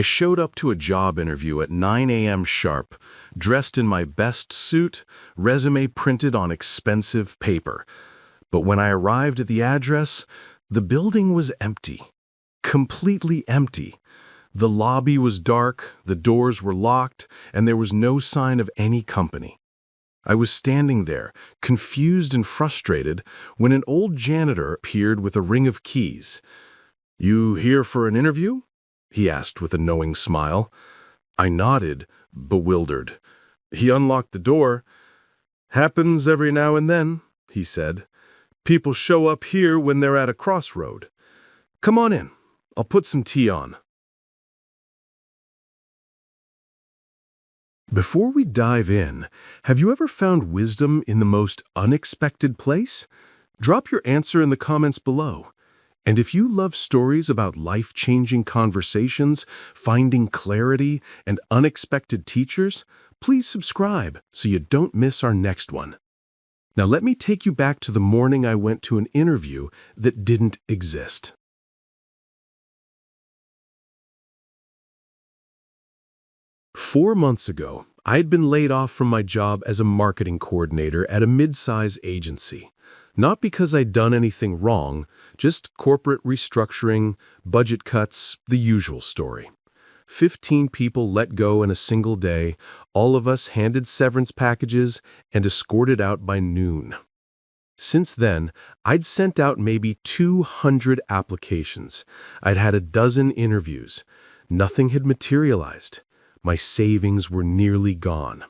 showed up to a job interview at 9 a.m. sharp, dressed in my best suit, resume printed on expensive paper. But when I arrived at the address, the building was empty. Completely empty. The lobby was dark, the doors were locked, and there was no sign of any company. I was standing there, confused and frustrated, when an old janitor appeared with a ring of keys. "You here for an interview?" he asked with a knowing smile. I nodded, bewildered. He unlocked the door. "Happens every now and then," he said. "People show up here when they're at a crossroad. Come on in. I'll put some tea on." Before we dive in, have you ever found wisdom in the most unexpected place? Drop your answer in the comments below. And if you love stories about life-changing conversations, finding clarity, and unexpected teachers, please subscribe so you don't miss our next one. Now let me take you back to the morning I went to an interview that didn't exist. Four months ago, I had been laid off from my job as a marketing coordinator at a mid-size agency. Not because I'd done anything wrong, just corporate restructuring, budget cuts, the usual story. 15 people let go in a single day, all of us handed severance packages and escorted out by noon. Since then, I'd sent out maybe 200 applications. I'd had a dozen interviews. Nothing had materialized. My savings were nearly gone.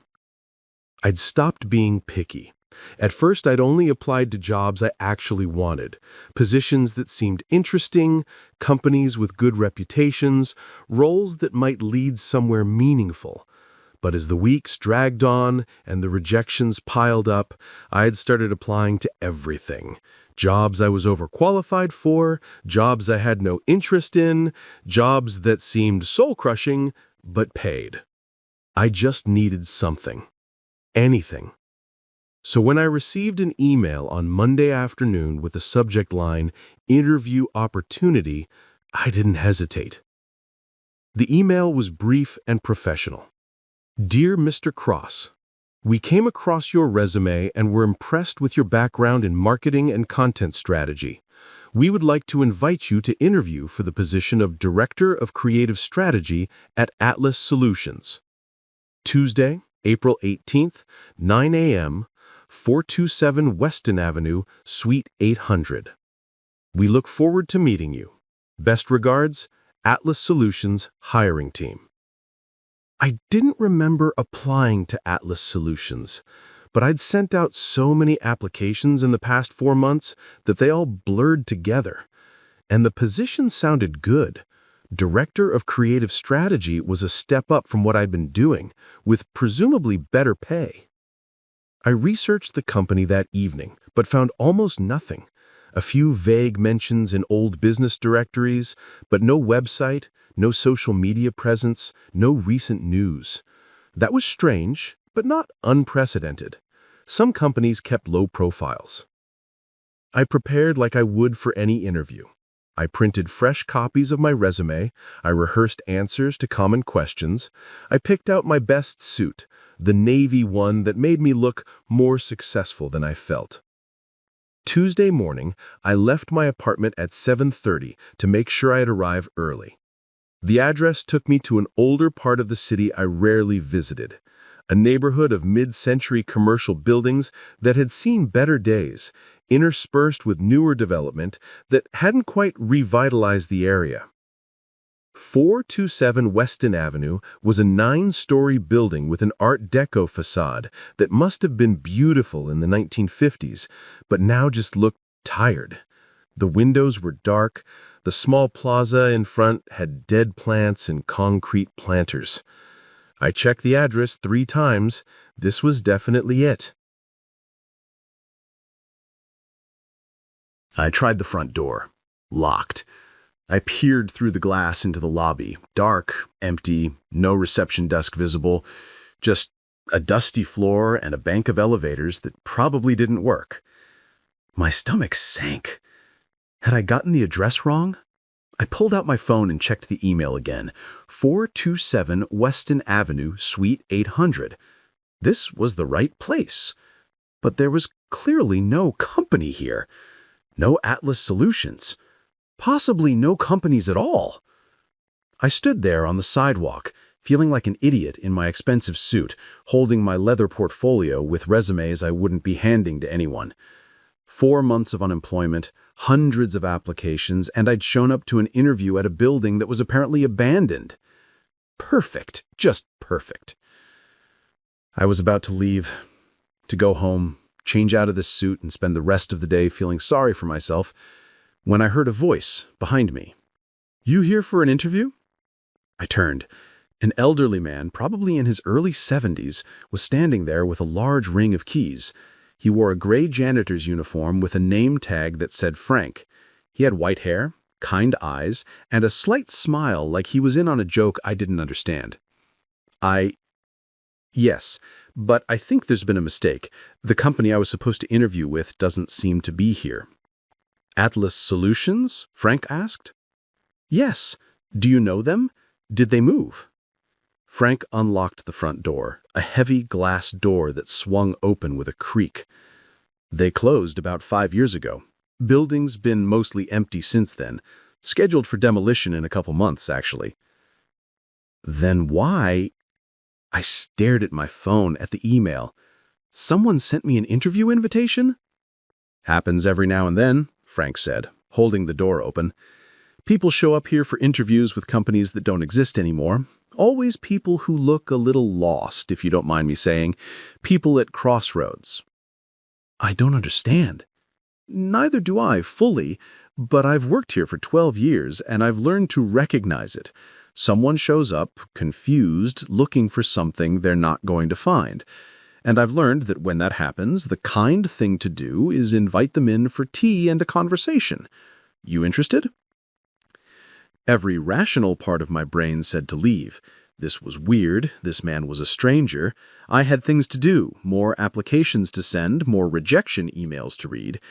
I'd stopped being picky. At first, I'd only applied to jobs I actually wanted, positions that seemed interesting, companies with good reputations, roles that might lead somewhere meaningful. But as the weeks dragged on and the rejections piled up, I had started applying to everything. Jobs I was overqualified for, jobs I had no interest in, jobs that seemed soul-crushing, but paid. I just needed something. Anything. So when I received an email on Monday afternoon with the subject line, "Interview Opportunity," I didn't hesitate. The email was brief and professional. "Dear Mr. Cross, we came across your resume and were impressed with your background in marketing and content strategy. We would like to invite you to interview for the position of Director of Creative Strategy at Atlas Solutions. Tuesday, April 18th, 9 a.m., 427 Weston Avenue, Suite 800. We look forward to meeting you. Best regards, Atlas Solutions Hiring Team." I didn't remember applying to Atlas Solutions, but I'd sent out so many applications in the past 4 months that they all blurred together. And the position sounded good. Director of Creative Strategy was a step up from what I'd been doing, with presumably better pay. I researched the company that evening, but found almost nothing. A few vague mentions in old business directories, but no website, no social media presence, no recent news. That was strange, but not unprecedented. Some companies kept low profiles. I prepared like I would for any interview. I printed fresh copies of my resume, I rehearsed answers to common questions, I picked out my best suit, the navy one that made me look more successful than I felt. Tuesday morning, I left my apartment at 7:30 to make sure I'd arrive early. The address took me to an older part of the city I rarely visited, a neighborhood of mid-century commercial buildings that had seen better days, interspersed with newer development that hadn't quite revitalized the area. 427 Weston Avenue was a 9-story building with an Art Deco facade that must have been beautiful in the 1950s, but now just looked tired. The windows were dark, the small plaza in front had dead plants and concrete planters. I checked the address 3 times. This was definitely it. I tried the front door. Locked. I peered through the glass into the lobby. Dark, empty, no reception desk visible. Just a dusty floor and a bank of elevators that probably didn't work. My stomach sank. Had I gotten the address wrong? I pulled out my phone and checked the email again. 427 Weston Avenue, Suite 800. This was the right place. But there was clearly no company here. No Atlas Solutions. Possibly no companies at all. I stood there on the sidewalk, feeling like an idiot in my expensive suit, holding my leather portfolio with resumes I wouldn't be handing to anyone. 4 months of unemployment, hundreds of applications, and I'd shown up to an interview at a building that was apparently abandoned. Perfect, just perfect. I was about to leave, to go home, change out of this suit, and spend the rest of the day feeling sorry for myself, when I heard a voice behind me. "You here for an interview?" I turned. An elderly man, probably in his early 70s, was standing there with a large ring of keys. He wore a gray janitor's uniform with a name tag that said Frank. He had white hair, kind eyes, and a slight smile like he was in on a joke I didn't understand. Yes, but I think there's been a mistake. The company I was supposed to interview with doesn't seem to be here." "Atlas Solutions?" Frank asked. "Yes. Do you know them? Did they move?" Frank unlocked the front door, a heavy glass door that swung open with a creak. "They closed about 5 years ago. Building's been mostly empty since then. Scheduled for demolition in a couple months, actually." "Then why?" I stared at my phone, at the email. Someone sent me an interview invitation? "Happens every now and then," Frank said, holding the door open. "People show up here for interviews with companies that don't exist anymore. Always people who look a little lost, if you don't mind me saying. People at crossroads." "I don't understand." "Neither do I, fully, but I've worked here for 12 years, and I've learned to recognize it. Someone shows up, confused, looking for something they're not going to find. And I've learned that when that happens, the kind thing to do is invite them in for tea and a conversation. You interested?" Every rational part of my brain said to leave. This was weird. This man was a stranger. I had things to do, more applications to send, more rejection emails to read.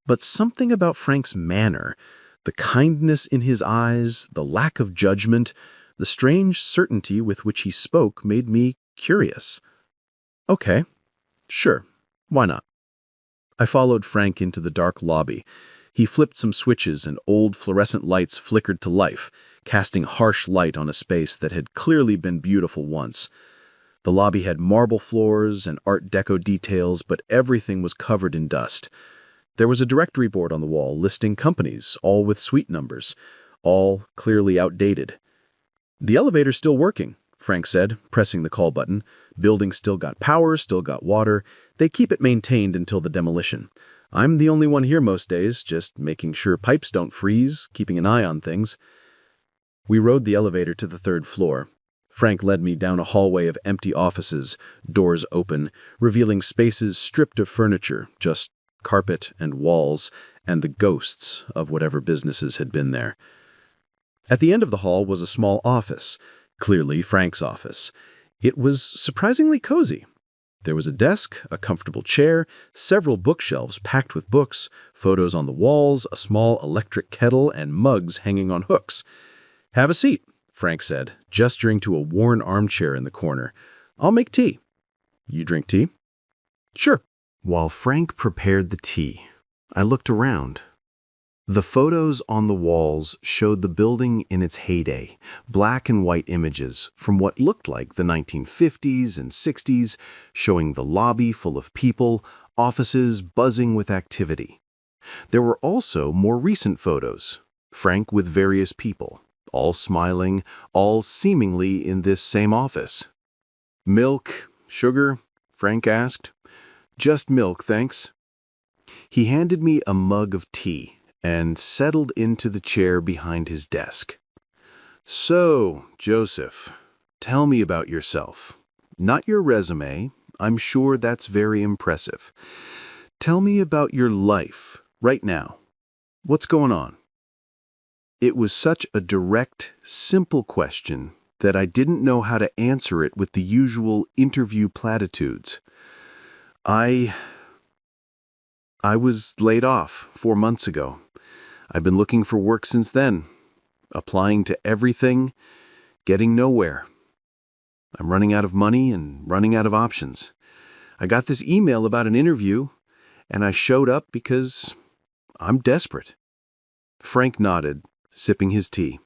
But something about Frank's manner, the kindness in his eyes, the lack of judgment, the strange certainty with which he spoke made me curious. "Okay, sure, why not?" I followed Frank into the dark lobby. He flipped some switches and old fluorescent lights flickered to life, casting harsh light on a space that had clearly been beautiful once. The lobby had marble floors and Art Deco details, but everything was covered in dust. There was a directory board on the wall listing companies, all with suite numbers, all clearly outdated. "The elevator's still working," Frank said, pressing the call button. "Building still got power, still got water. They keep it maintained until the demolition. I'm the only one here most days, just making sure pipes don't freeze, keeping an eye on things." We rode the elevator to the 3rd floor. Frank led me down a hallway of empty offices, doors open, revealing spaces stripped of furniture, just carpet and walls, and the ghosts of whatever businesses had been there. At the end of the hall was a small office, clearly Frank's office. It was surprisingly cozy. There was a desk, a comfortable chair, several bookshelves packed with books, photos on the walls, a small electric kettle, and mugs hanging on hooks. "Have a seat," Frank said, gesturing to a worn armchair in the corner. "I'll make tea." "You drink tea?" "Sure." While Frank prepared the tea, I looked around. The photos on the walls showed the building in its heyday, black and white images from what looked like the 1950s and 60s, showing the lobby full of people, offices buzzing with activity. There were also more recent photos, Frank with various people, all smiling, all seemingly in this same office. "Milk, sugar?" Frank asked. "Just milk, thanks." He handed me a mug of tea and settled into the chair behind his desk. "So, Joseph, tell me about yourself. Not your resume. I'm sure that's very impressive. Tell me about your life, right now. What's going on?" It was such a direct, simple question that I didn't know how to answer it with the usual interview platitudes. I was laid off 4 months ago. I've been looking for work since then. applying to everything, getting nowhere. I'm running out of money and running out of options. I got this email about an interview, and I showed up because I'm desperate." Frank nodded, sipping his tea.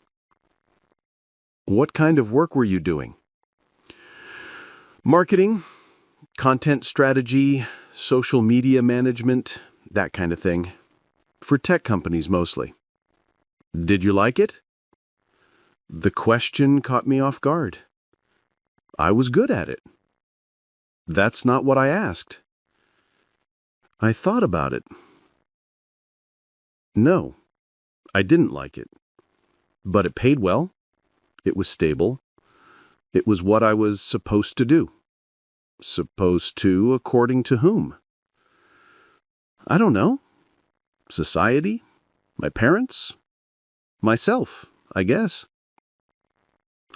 "What kind of work were you doing?" "Marketing, content strategy, social media management, that kind of thing. For tech companies mostly." "Did you like it?" The question caught me off guard. I was good at it. "That's not what I asked." I thought about it. No, I didn't like it. But it paid well. It was stable. It was what I was supposed to do. Supposed to, according to whom? I don't know. Society? My parents? Myself, I guess.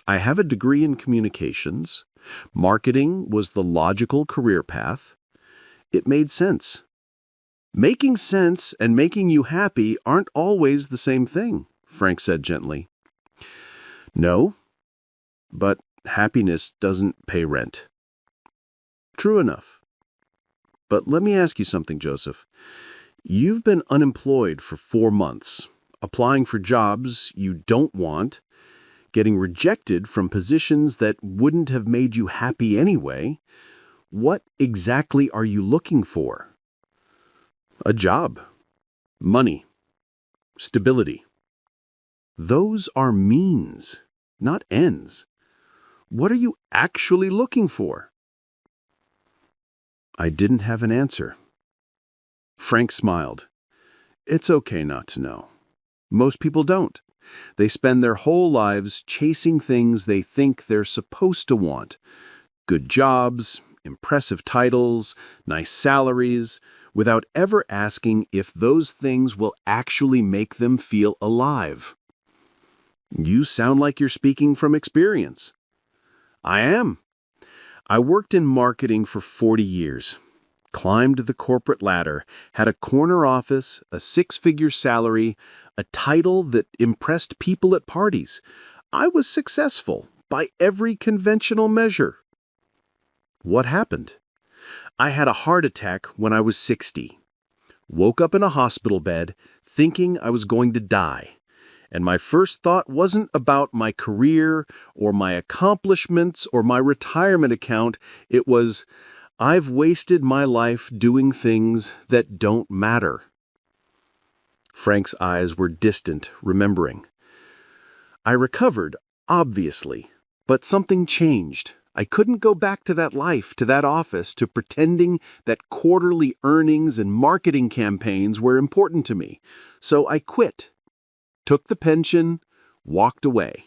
I have a degree in communications. Marketing was the logical career path. It made sense. Making sense and making you happy aren't always the same thing, Frank said gently. No, but happiness doesn't pay rent. True enough. But let me ask you something, Joseph. You've been unemployed for 4 months, applying for jobs you don't want, getting rejected from positions that wouldn't have made you happy anyway. What exactly are you looking for? A job, money, stability. Those are means, not ends. What are you actually looking for? I didn't have an answer. Frank smiled. It's okay not to know. Most people don't. They spend their whole lives chasing things they think they're supposed to want. Good jobs, impressive titles, nice salaries, without ever asking if those things will actually make them feel alive. You sound like you're speaking from experience. I am. I worked in marketing for 40 years, climbed the corporate ladder, had a corner office, a 6-figure salary, a title that impressed people at parties. I was successful by every conventional measure. What happened? I had a heart attack when I was 60. Woke up in a hospital bed thinking I was going to die. And my first thought wasn't about my career or my accomplishments or my retirement account. It was, I've wasted my life doing things that don't matter. Frank's eyes were distant, remembering. I recovered, obviously, but something changed. I couldn't go back to that life, to that office, to pretending that quarterly earnings and marketing campaigns were important to me. So I quit, took the pension, walked away.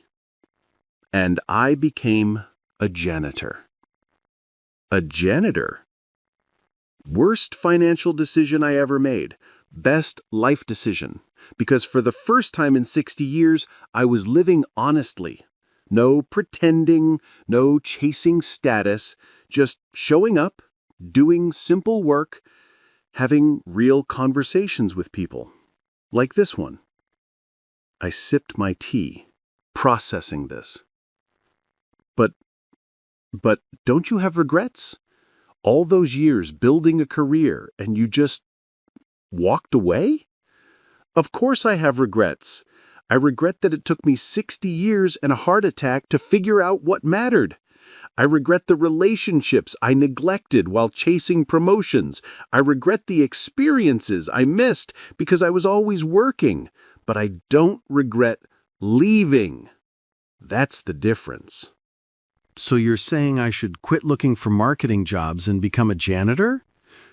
And I became a janitor. A janitor? Worst financial decision I ever made. Best life decision. Because for the first time in 60 years, I was living honestly. No pretending, no chasing status, just showing up, doing simple work, having real conversations with people, like this one. I sipped my tea, processing this. But don't you have regrets? All those years building a career and you just walked away? Of course I have regrets. I regret that it took me 60 years and a heart attack to figure out what mattered. I regret the relationships I neglected while chasing promotions. I regret the experiences I missed because I was always working. But I don't regret leaving. That's the difference. So you're saying I should quit looking for marketing jobs and become a janitor?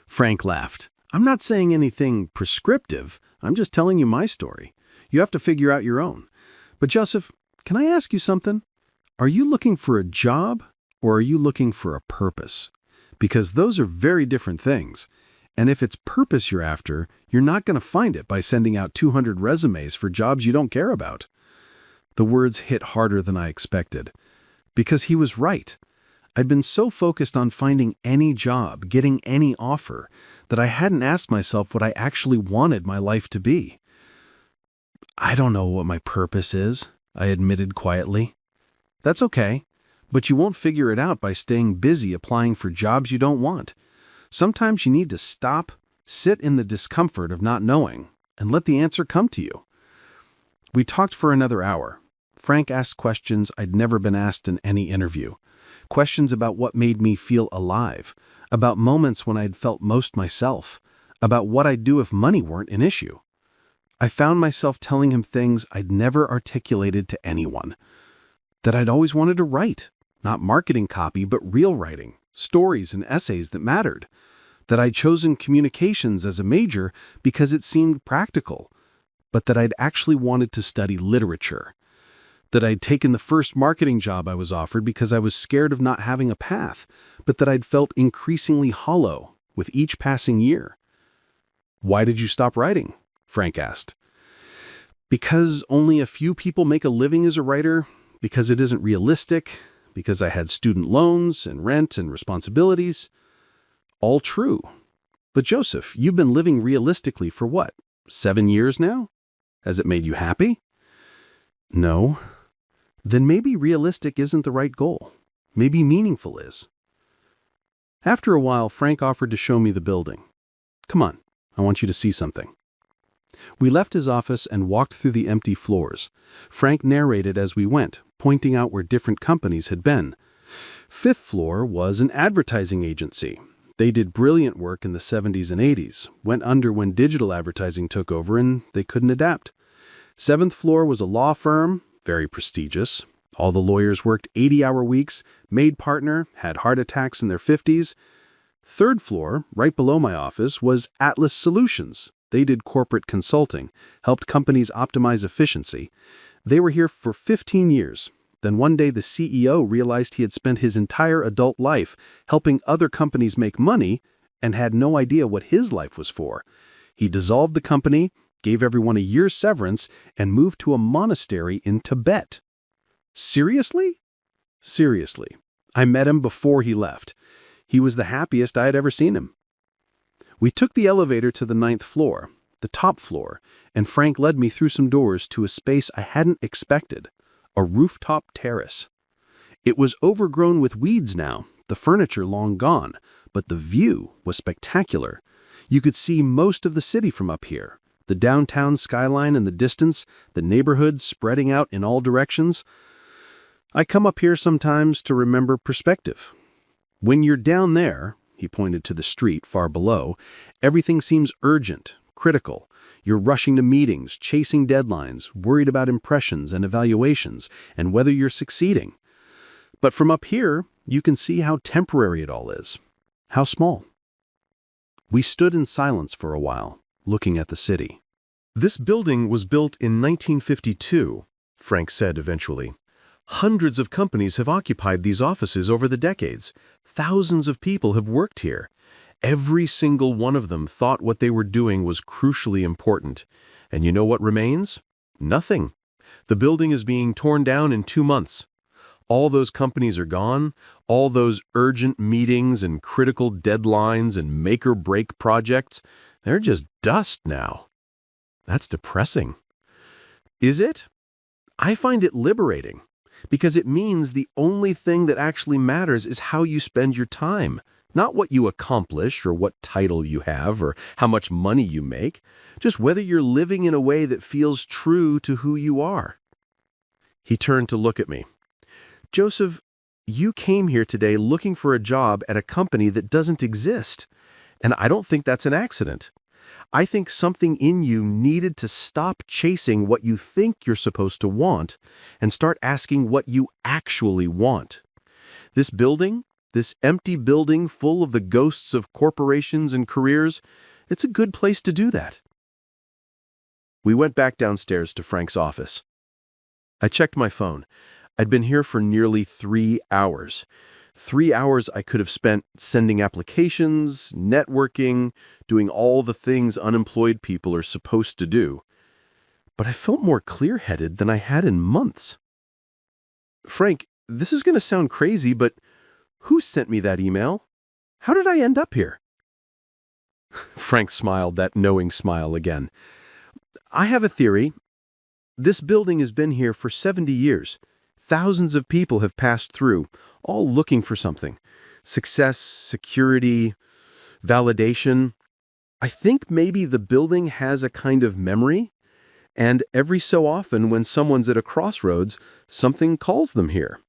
Frank laughed. I'm not saying anything prescriptive. I'm just telling you my story. You have to figure out your own. But Joseph, can I ask you something? Are you looking for a job or are you looking for a purpose? Because those are very different things. And if it's purpose you're after, you're not going to find it by sending out 200 resumes for jobs you don't care about. The words hit harder than I expected. Because he was right. I'd been so focused on finding any job, getting any offer, that I hadn't asked myself what I actually wanted my life to be. I don't know what my purpose is, I admitted quietly. That's okay, but you won't figure it out by staying busy applying for jobs you don't want. Sometimes you need to stop, sit in the discomfort of not knowing, and let the answer come to you. We talked for another hour. Frank asked questions I'd never been asked in any interview. Questions about what made me feel alive, about moments when I'd felt most myself, about what I'd do if money weren't an issue. I found myself telling him things I'd never articulated to anyone. That I'd always wanted to write, not marketing copy, but real writing, stories and essays that mattered. That I'd chosen communications as a major because it seemed practical, but that I'd actually wanted to study literature. That I'd taken the first marketing job I was offered because I was scared of not having a path, but that I'd felt increasingly hollow with each passing year. Why did you stop writing? Frank asked. Because only a few people make a living as a writer, because it isn't realistic, because I had student loans and rent and responsibilities. All true. But Joseph, you've been living realistically for what, 7 years now? Has it made you happy? No. Then maybe realistic isn't the right goal. Maybe meaningful is. After a while, Frank offered to show me the building. Come on, I want you to see something. We left his office and walked through the empty floors. Frank narrated as we went, pointing out where different companies had been. Fifth floor was an advertising agency. They did brilliant work in the 70s and 80s, went under when digital advertising took over and they couldn't adapt. Seventh floor was a law firm, very prestigious. All the lawyers worked 80-hour weeks, made partner, had heart attacks in their 50s. Third floor, right below my office, was Atlas Solutions. They did corporate consulting, helped companies optimize efficiency. They were here for 15 years. Then one day the CEO realized he had spent his entire adult life helping other companies make money and had no idea what his life was for. He dissolved the company, gave everyone a year's severance, and moved to a monastery in Tibet. Seriously? Seriously. I met him before he left. He was the happiest I had ever seen him. We took the elevator to the 9th floor, the top floor, and Frank led me through some doors to a space I hadn't expected, a rooftop terrace. It was overgrown with weeds now, the furniture long gone, but the view was spectacular. You could see most of the city from up here, the downtown skyline in the distance, the neighborhood spreading out in all directions. I come up here sometimes to remember perspective. When you're down there, he pointed to the street far below, everything seems urgent, critical. You're rushing to meetings, chasing deadlines, worried about impressions and evaluations, and whether you're succeeding. But from up here, you can see how temporary it all is, how small. We stood in silence for a while, looking at the city. This building was built in 1952, Frank said eventually. Hundreds of companies have occupied these offices over the decades. Thousands of people have worked here. Every single one of them thought what they were doing was crucially important. And you know what remains? Nothing. The building is being torn down in 2 months. All those companies are gone. All those urgent meetings and critical deadlines and make-or-break projects, they're just dust now. That's depressing. Is it? I find it liberating. Because it means the only thing that actually matters is how you spend your time, not what you accomplish or what title you have or how much money you make, just whether you're living in a way that feels true to who you are. He turned to look at me. Joseph, you came here today looking for a job at a company that doesn't exist, and I don't think that's an accident. I think something in you needed to stop chasing what you think you're supposed to want and start asking what you actually want. This building, this empty building full of the ghosts of corporations and careers, it's a good place to do that. We went back downstairs to Frank's office. I checked my phone. I'd been here for nearly 3 hours. 3 hours I could have spent sending applications, networking, doing all the things unemployed people are supposed to do. But I felt more clear-headed than I had in months. Frank, this is going to sound crazy, but who sent me that email? How did I end up here? Frank smiled that knowing smile again. I have a theory. This building has been here for 70 years. Thousands of people have passed through, all looking for something. Success, security, validation. I think maybe the building has a kind of memory, and every so often when someone's at a crossroads, something calls them here.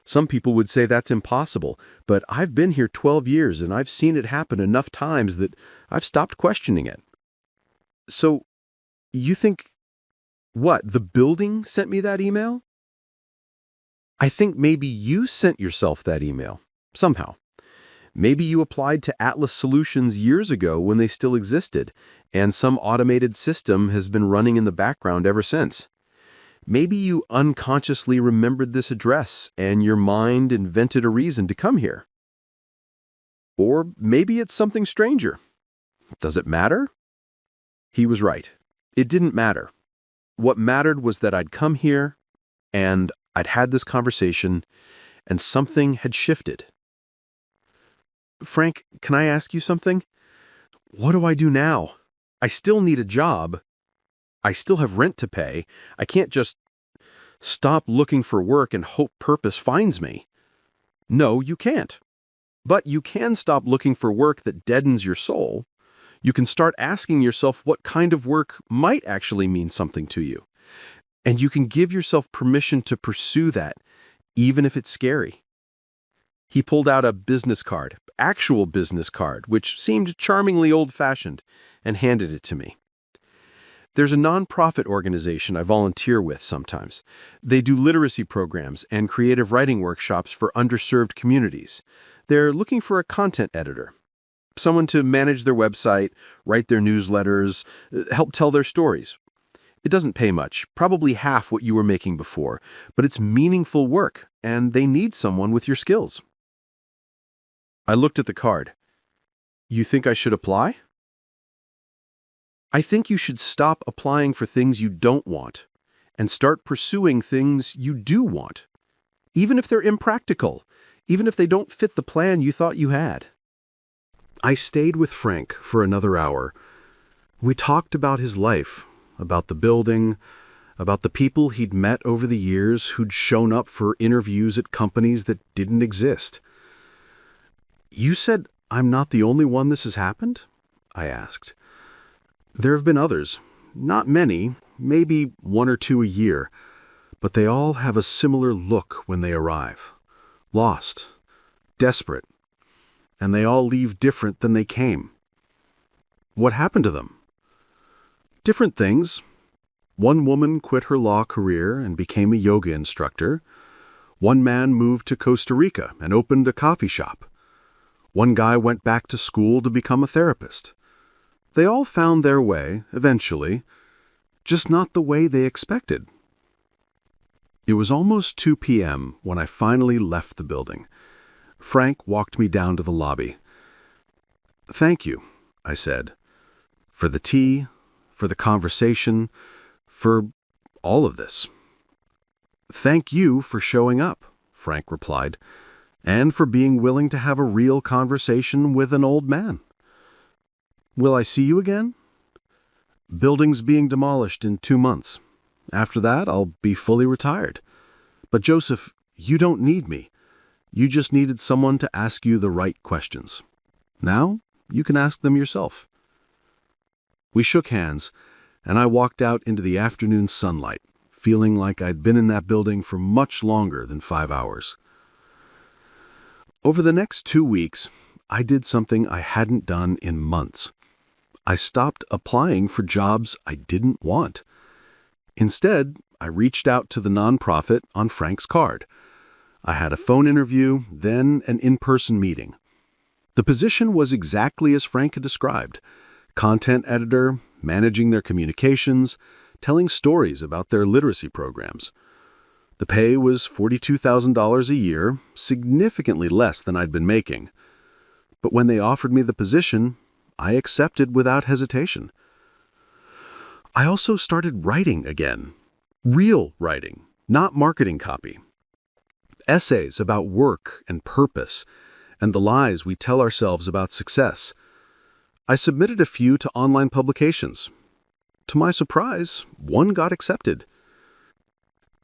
Some people would say that's impossible, but I've been here 12 years and I've seen it happen enough times that I've stopped questioning it. So, you think, what, the building sent me that email? I think maybe you sent yourself that email, somehow. Maybe you applied to Atlas Solutions years ago when they still existed, and some automated system has been running in the background ever since. Maybe you unconsciously remembered this address and your mind invented a reason to come here. Or maybe it's something stranger. Does it matter? He was right. It didn't matter. What mattered was that I'd come here, and I'd had this conversation, and something had shifted. Frank, can I ask you something? What do I do now? I still need a job. I still have rent to pay. I can't just stop looking for work and hope purpose finds me. No, you can't. But you can stop looking for work that deadens your soul. You can start asking yourself what kind of work might actually mean something to you. And you can give yourself permission to pursue that, even if it's scary. He pulled out a business card, actual business card, which seemed charmingly old-fashioned, and handed it to me. There's a nonprofit organization I volunteer with sometimes. They do literacy programs and creative writing workshops for underserved communities. They're looking for a content editor, someone to manage their website, write their newsletters, help tell their stories. It doesn't pay much, probably half what you were making before, but it's meaningful work, and they need someone with your skills. I looked at the card. You think I should apply? I think you should stop applying for things you don't want and start pursuing things you do want, even if they're impractical, even if they don't fit the plan you thought you had. I stayed with Frank for another hour. We talked about his life, about the building, about the people he'd met over the years who'd shown up for interviews at companies that didn't exist. You said I'm not the only one this has happened? I asked. There have been others, not many, maybe one or two a year, but they all have a similar look when they arrive. Lost, desperate, and they all leave different than they came. What happened to them? Different things. One woman quit her law career and became a yoga instructor. One man moved to Costa Rica and opened a coffee shop. One guy went back to school to become a therapist. They all found their way, eventually, just not the way they expected. It was almost 2 p.m. when I finally left the building. Frank walked me down to the lobby. Thank you, I said, for the tea, for the conversation, for all of this. Thank you for showing up, Frank replied, and for being willing to have a real conversation with an old man. Will I see you again? Building's being demolished in 2 months. After that, I'll be fully retired. But Joseph, you don't need me. You just needed someone to ask you the right questions. Now, you can ask them yourself. We shook hands, and I walked out into the afternoon sunlight, feeling like I'd been in that building for much longer than 5 hours. Over the next 2 weeks, I did something I hadn't done in months. I stopped applying for jobs I didn't want. Instead, I reached out to the nonprofit on Frank's card. I had a phone interview, then an in-person meeting. The position was exactly as Frank had described: content editor, managing their communications, telling stories about their literacy programs. The pay was $42,000 a year, significantly less than I'd been making. But when they offered me the position, I accepted without hesitation. I also started writing again. Real writing, not marketing copy. Essays about work and purpose, and the lies we tell ourselves about success. I submitted a few to online publications. To my surprise, one got accepted.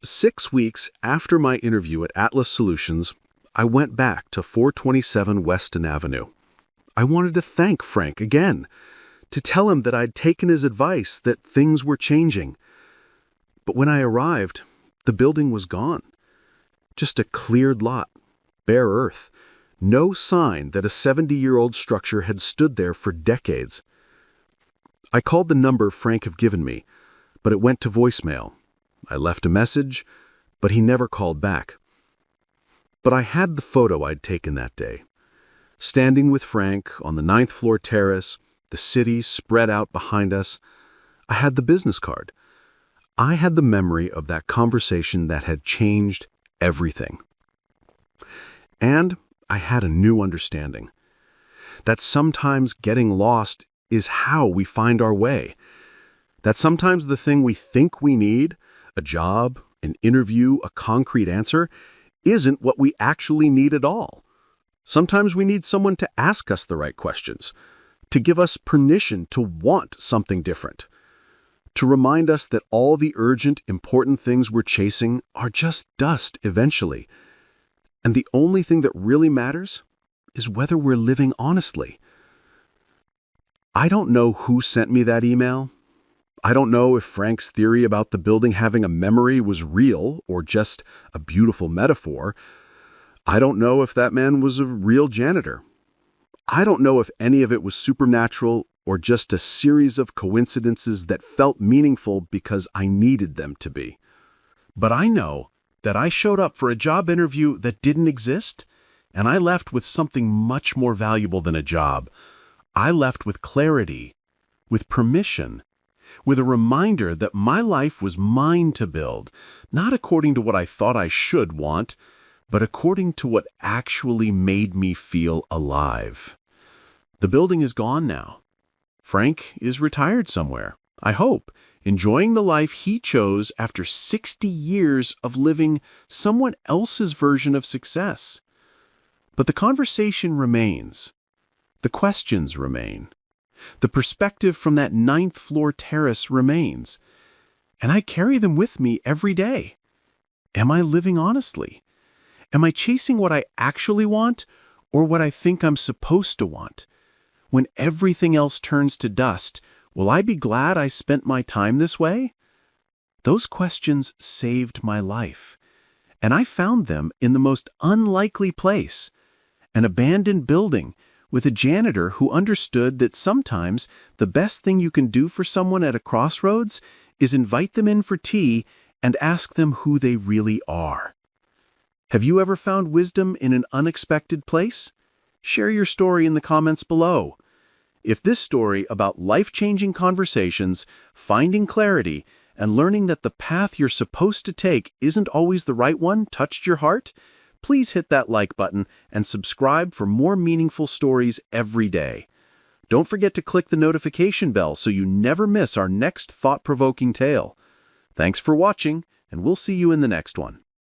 6 weeks after my interview at Atlas Solutions, I went back to 427 Weston Avenue. I wanted to thank Frank again, to tell him that I'd taken his advice, that things were changing. But when I arrived, the building was gone. Just a cleared lot, bare earth, no sign that a 70-year-old structure had stood there for decades. I called the number Frank had given me, but it went to voicemail. I left a message, but he never called back. But I had the photo I'd taken that day. Standing with Frank on the 9th floor terrace, the city spread out behind us. I had the business card. I had the memory of that conversation that had changed everything. And I had a new understanding. That sometimes getting lost is how we find our way. That sometimes the thing we think we need, a job, an interview, a concrete answer, isn't what we actually need at all. Sometimes we need someone to ask us the right questions, to give us permission to want something different, to remind us that all the urgent, important things we're chasing are just dust eventually. And the only thing that really matters is whether we're living honestly. I don't know who sent me that email. I don't know if Frank's theory about the building having a memory was real or just a beautiful metaphor. I don't know if that man was a real janitor. I don't know if any of it was supernatural or just a series of coincidences that felt meaningful because I needed them to be. But I know that I showed up for a job interview that didn't exist, and I left with something much more valuable than a job. I left with clarity, with permission, with a reminder that my life was mine to build, not according to what I thought I should want, but according to what actually made me feel alive. The building is gone now. Frank is retired somewhere, I hope, enjoying the life he chose after 60 years of living someone else's version of success. But the conversation remains. The questions remain. The perspective from that 9th floor terrace remains. And I carry them with me every day. Am I living honestly? Am I chasing what I actually want or what I think I'm supposed to want? When everything else turns to dust, will I be glad I spent my time this way? Those questions saved my life. And I found them in the most unlikely place, an abandoned building with a janitor who understood that sometimes the best thing you can do for someone at a crossroads is invite them in for tea and ask them who they really are. Have you ever found wisdom in an unexpected place? Share your story in the comments below. If this story about life-changing conversations, finding clarity, and learning that the path you're supposed to take isn't always the right one touched your heart, please hit that like button and subscribe for more meaningful stories every day. Don't forget to click the notification bell so you never miss our next thought-provoking tale. Thanks for watching, and we'll see you in the next one.